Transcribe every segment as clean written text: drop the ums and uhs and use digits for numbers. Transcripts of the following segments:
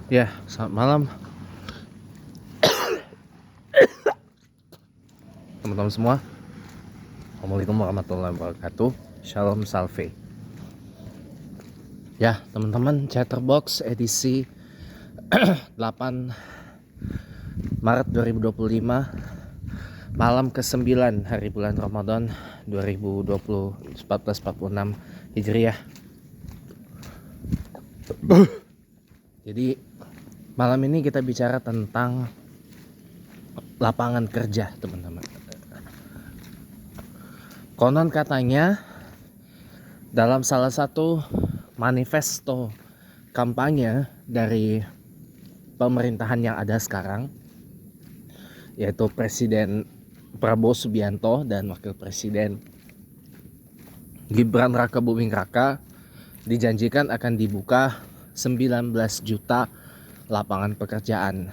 Ya, selamat malam teman-teman semua. Assalamualaikum warahmatullahi wabarakatuh. Shalom Salve. Ya, teman-teman, Chatterbox edisi 8 Maret 2025, malam ke-9 hari bulan Ramadan 2020 1446 Hijriah. Jadi malam ini kita bicara tentang lapangan kerja, teman-teman. Konon katanya dalam salah satu manifesto kampanye dari pemerintahan yang ada sekarang, yaitu Presiden Prabowo Subianto dan Wakil Presiden Gibran Raka Buming Raka, dijanjikan akan dibuka 19 juta lapangan pekerjaan.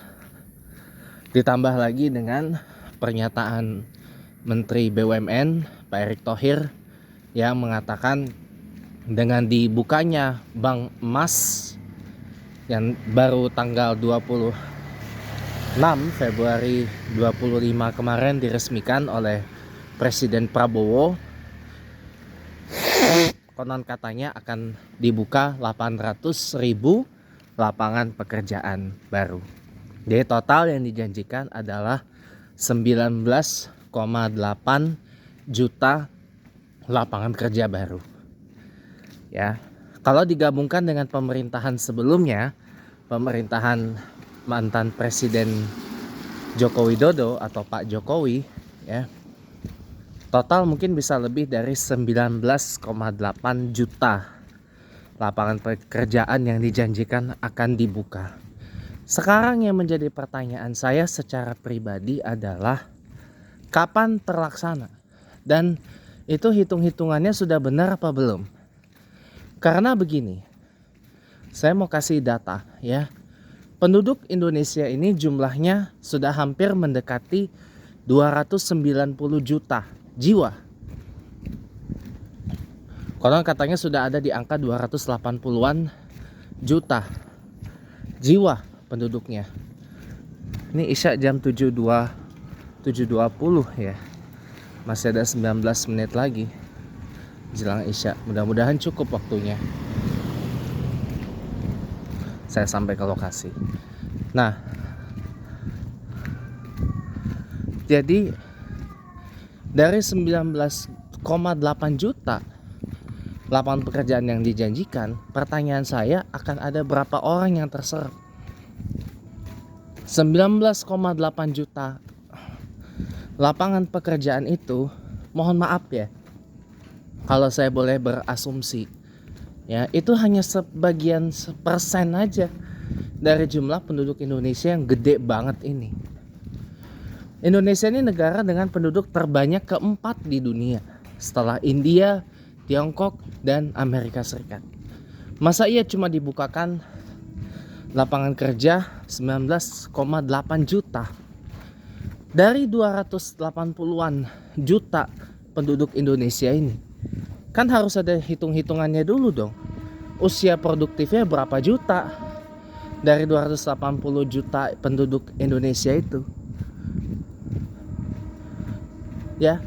Ditambah lagi dengan pernyataan Menteri BUMN Pak Erick Thohir yang mengatakan dengan dibukanya Bank Emas yang baru tanggal 26 Februari 25 kemarin diresmikan oleh Presiden Prabowo, konon katanya akan dibuka 800.000 lapangan pekerjaan baru. Jadi total yang dijanjikan adalah 19,8 juta lapangan kerja baru. Ya, kalau digabungkan dengan pemerintahan sebelumnya, pemerintahan mantan Presiden Joko Widodo atau Pak Jokowi, ya, total mungkin bisa lebih dari 19,8 juta lapangan pekerjaan yang dijanjikan akan dibuka. Sekarang yang menjadi pertanyaan saya secara pribadi adalah kapan terlaksana? Dan itu hitung-hitungannya sudah benar apa belum? Karena begini, saya mau kasih data ya. Penduduk Indonesia ini jumlahnya sudah hampir mendekati 290 juta jiwa. Konon katanya sudah ada di angka 280-an juta jiwa penduduknya. Ini Isya jam 7.20 ya. Masih ada 19 menit lagi jelang Isya. Mudah-mudahan cukup waktunya saya sampai ke lokasi. Nah, jadi dari 19,8 juta lapangan pekerjaan yang dijanjikan, pertanyaan saya, akan ada berapa orang yang terserap? 19,8 juta lapangan pekerjaan itu, mohon maaf ya kalau saya boleh berasumsi ya, itu hanya sebagian persen aja dari jumlah penduduk Indonesia yang gede banget ini. Indonesia ini negara dengan penduduk terbanyak keempat di dunia setelah India, Tiongkok, dan Amerika Serikat. Masa iya cuma dibukakan lapangan kerja 19,8 juta dari 280-an juta penduduk Indonesia ini? Kan harus ada hitung-hitungannya dulu dong. Usia produktifnya berapa juta dari 280 juta penduduk Indonesia itu? Ya,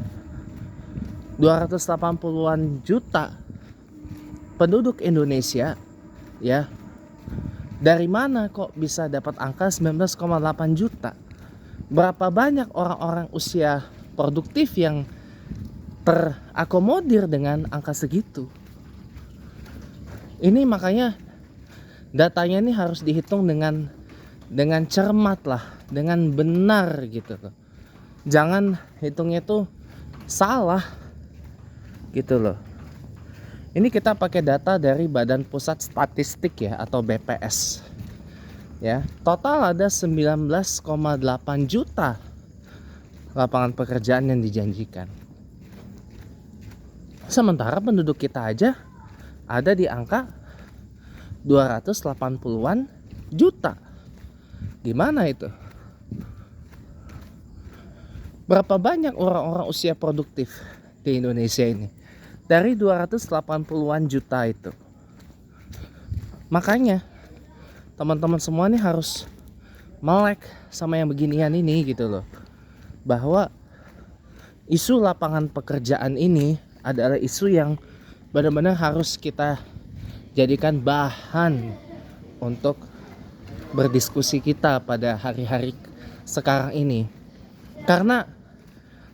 280-an juta penduduk Indonesia, ya. Dari mana kok bisa dapat angka 19,8 juta? Berapa banyak orang-orang usia produktif yang terakomodir dengan angka segitu? Ini makanya datanya ini harus dihitung dengan cermat lah, dengan benar gitu. Jangan hitungnya tuh salah gitu loh. Ini kita pakai data dari Badan Pusat Statistik ya, atau BPS. Ya, total ada 19,8 juta lapangan pekerjaan yang dijanjikan. Sementara penduduk kita aja ada di angka 280-an juta. Gimana itu? Berapa banyak orang-orang usia produktif di Indonesia ini? Dari 280-an juta itu. Makanya teman-teman semua nih harus melek sama yang beginian ini gitu loh, bahwa isu lapangan pekerjaan ini adalah isu yang benar-benar harus kita jadikan bahan untuk berdiskusi kita pada hari-hari sekarang ini. Karena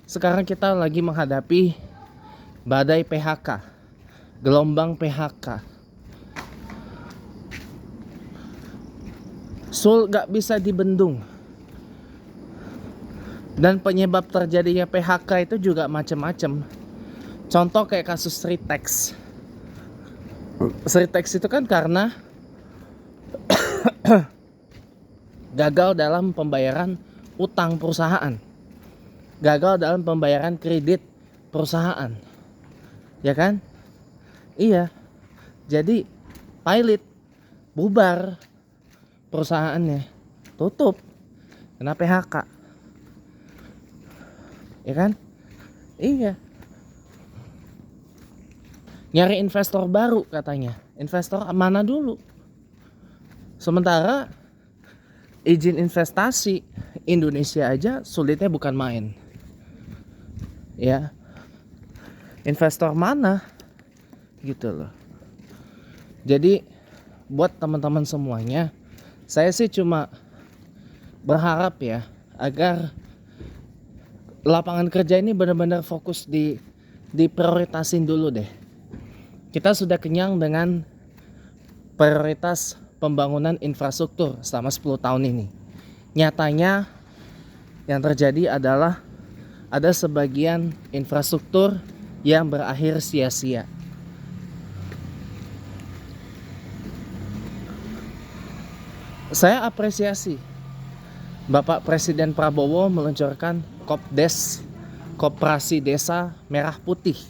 sekarang kita lagi menghadapi badai PHK, gelombang PHK. Gak bisa dibendung. Dan penyebab terjadinya PHK itu juga macam-macam. Contoh kayak kasus Sritex. Sritex itu kan karena gagal dalam pembayaran utang perusahaan, gagal dalam pembayaran kredit perusahaan, ya kan? Iya. Jadi pilot bubar, perusahaannya tutup, kena PHK, ya kan? Iya. Nyari investor baru katanya. Investor mana dulu? Sementara izin investasi Indonesia aja sulitnya bukan main. Ya. Investor mana? Gitu loh. Jadi buat teman-teman semuanya, saya sih cuma berharap ya agar lapangan kerja ini benar-benar fokus diprioritasin dulu deh. Kita sudah kenyang dengan prioritas pembangunan infrastruktur selama 10 tahun ini. Nyatanya yang terjadi adalah ada sebagian infrastruktur yang berakhir sia-sia. Saya apresiasi Bapak Presiden Prabowo meluncurkan Kopdes, Koperasi Desa Merah Putih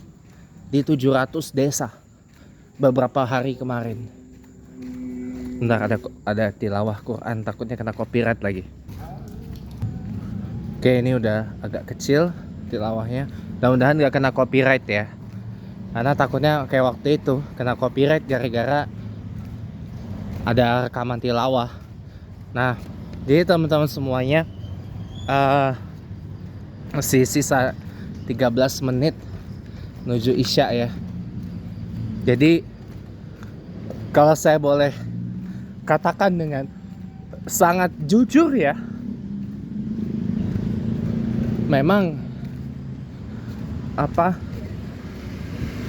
di 700 desa beberapa hari kemarin. Bentar, ada tilawah Quran, takutnya kena copyright lagi. Oke, ini udah agak kecil tilawahnya. Mudah-mudahan gak kena copyright ya. Karena takutnya kayak waktu itu kena copyright gara-gara ada rekaman tilawah. Nah, jadi teman-teman semuanya, masih sisa 13 menit menuju Isya ya. Jadi kalau saya boleh katakan dengan sangat jujur ya, memang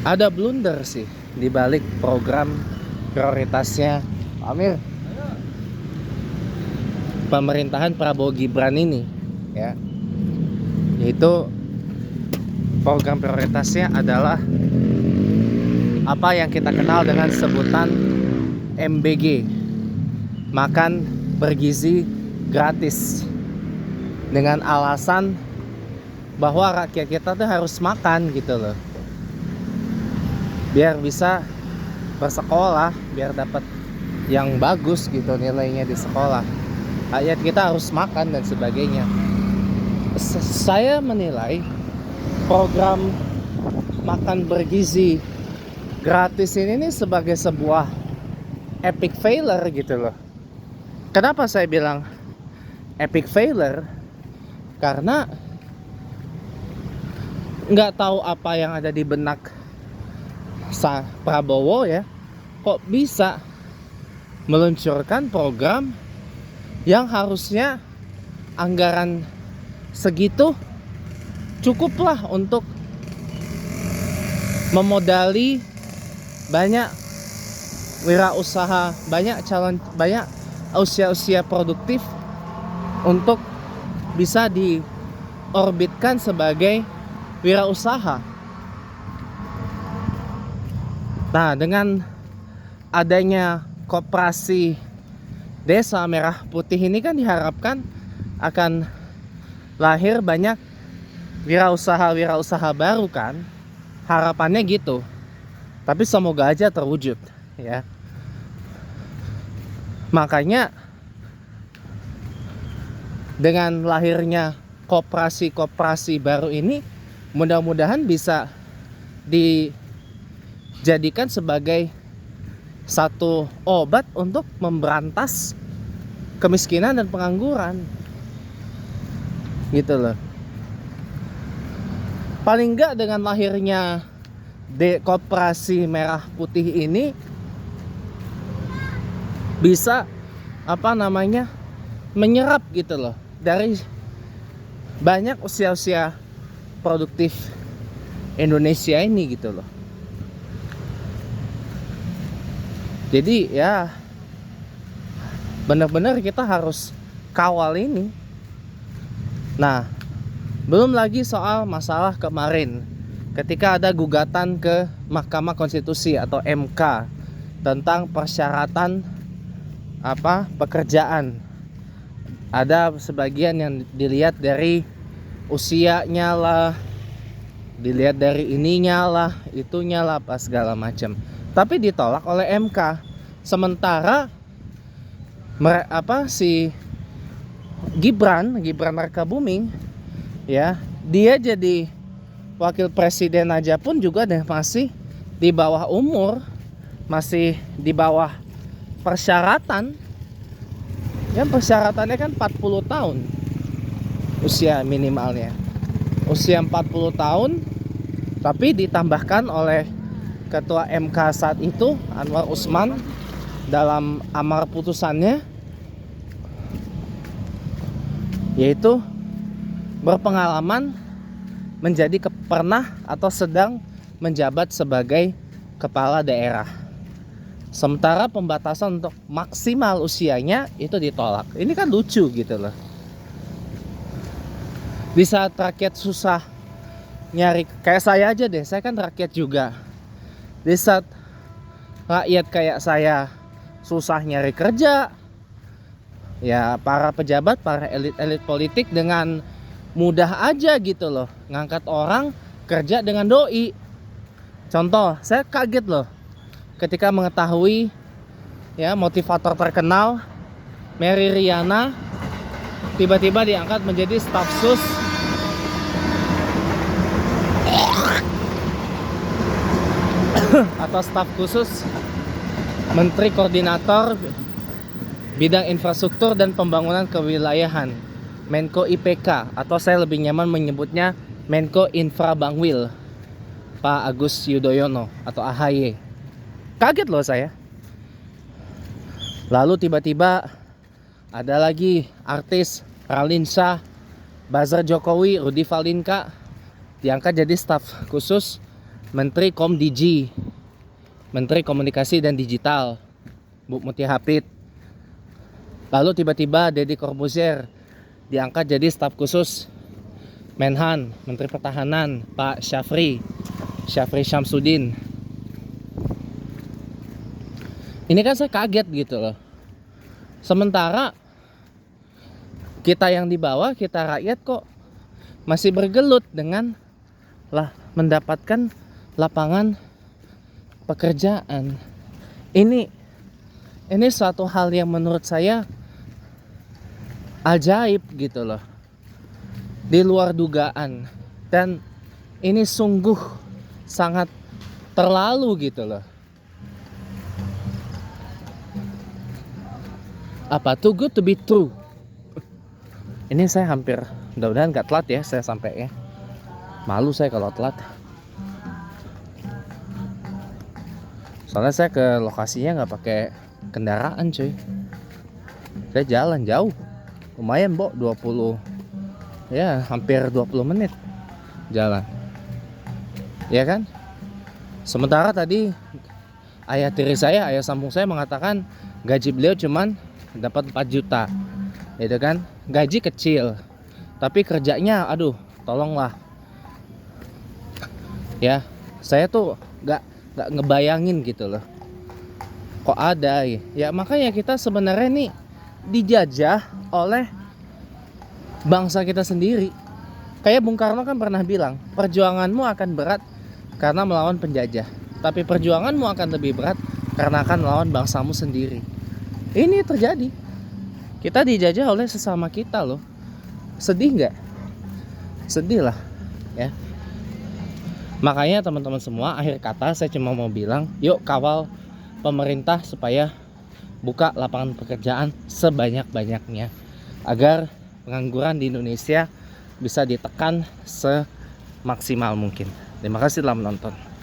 ada blunder sih di balik program prioritasnya Amir, pemerintahan Prabowo Gibran ini ya, yaitu program prioritasnya adalah apa yang kita kenal dengan sebutan MBG, makan bergizi gratis, dengan alasan bahwa rakyat kita tuh harus makan gitu loh, biar bisa bersekolah, biar dapat yang bagus gitu nilainya di sekolah. Rakyat kita harus makan dan sebagainya. Saya menilai program makan bergizi gratis ini sebagai sebuah epic failure gitu loh. Kenapa saya bilang epic failure? Karena nggak tahu apa yang ada di benak Prabowo ya, kok bisa meluncurkan program yang harusnya anggaran segitu cukuplah untuk memodali banyak wirausaha, banyak usia-usia produktif untuk bisa diorbitkan sebagai wirausaha. Nah, dengan adanya koperasi Desa Merah Putih ini kan diharapkan akan lahir banyak wirausaha baru kan, harapannya gitu. Tapi semoga aja terwujud ya. Makanya dengan lahirnya koperasi baru ini, mudah-mudahan bisa dijadikan sebagai satu obat untuk memberantas kemiskinan dan pengangguran gitu loh. Paling enggak dengan lahirnya Koperasi Merah Putih ini bisa menyerap gitu loh dari banyak usia-usia produktif Indonesia ini gitu loh. Jadi ya benar-benar kita harus kawal ini. Nah, belum lagi soal masalah kemarin ketika ada gugatan ke Mahkamah Konstitusi atau MK tentang persyaratan pekerjaan. Ada sebagian yang dilihat dari usianya lah, dilihat dari ininya lah, itunya lah, pas segala macam. Tapi ditolak oleh MK. Sementara si Gibran Rakabuming ya, dia jadi wakil presiden aja pun juga masih di bawah umur, masih di bawah persyaratan. Yang persyaratannya kan 40 tahun usia minimalnya. Usia 40 tahun, tapi ditambahkan oleh Ketua MK saat itu, Anwar Usman, dalam amar putusannya, yaitu berpengalaman menjadi pernah atau sedang menjabat sebagai kepala daerah. Sementara pembatasan untuk maksimal usianya itu ditolak. Ini kan lucu gitu loh. Di saat rakyat susah nyari, kayak saya aja deh, saya kan rakyat juga. Di saat rakyat kayak saya susah nyari kerja, ya para pejabat, para elit-elit politik dengan mudah aja gitu loh ngangkat orang kerja dengan doi. Contoh, saya kaget loh ketika mengetahui ya motivator terkenal Mary Riana tiba-tiba diangkat menjadi staf sus atau staf khusus Menteri Koordinator Bidang Infrastruktur dan Pembangunan Kewilayahan, Menko IPK, atau saya lebih nyaman menyebutnya Menko Infra Bangwil, Pak Agus Yudhoyono atau AHY. Kaget loh saya. Lalu tiba-tiba ada lagi artis Ralinsa, Buzzer Jokowi, Rudy Valinka diangkat jadi staf khusus Menteri Komdigi, Menteri Komunikasi dan Digital, Bu Mutia Hapit. Lalu tiba-tiba Deddy Corbuzier diangkat jadi staf khusus Menhan, Menteri Pertahanan, Pak Syafri Syamsuddin. Ini kan saya kaget gitu loh. Sementara kita yang di bawah, kita rakyat kok masih bergelut dengan mendapatkan lapangan pekerjaan. Ini suatu hal yang menurut saya ajaib gitu loh, di luar dugaan, dan ini sungguh sangat terlalu gitu loh. Too good to be true. Ini saya hampir, mudah-mudahan gak telat ya saya sampai ya. Malu saya kalau telat. Soalnya saya ke lokasinya nggak pakai kendaraan cuy. Saya jalan jauh. Lumayan 20. Ya hampir 20 menit jalan. Ya kan? Sementara tadi ayah tiri saya, ayah sambung saya mengatakan gaji beliau cuman dapat 4 juta. Itu kan? Gaji kecil. Tapi kerjanya aduh, tolonglah. Ya, saya tuh nggak ngebayangin gitu loh. Kok ada ya? Makanya kita sebenarnya nih dijajah oleh bangsa kita sendiri. Kayak Bung Karno kan pernah bilang, perjuanganmu akan berat karena melawan penjajah, tapi perjuanganmu akan lebih berat karena akan melawan bangsamu sendiri. Ini terjadi. Kita dijajah oleh sesama kita loh. Sedih nggak? Sedih lah ya. Makanya teman-teman semua, akhir kata saya cuma mau bilang, yuk kawal pemerintah supaya buka lapangan pekerjaan sebanyak-banyaknya agar pengangguran di Indonesia bisa ditekan semaksimal mungkin. Terima kasih telah menonton.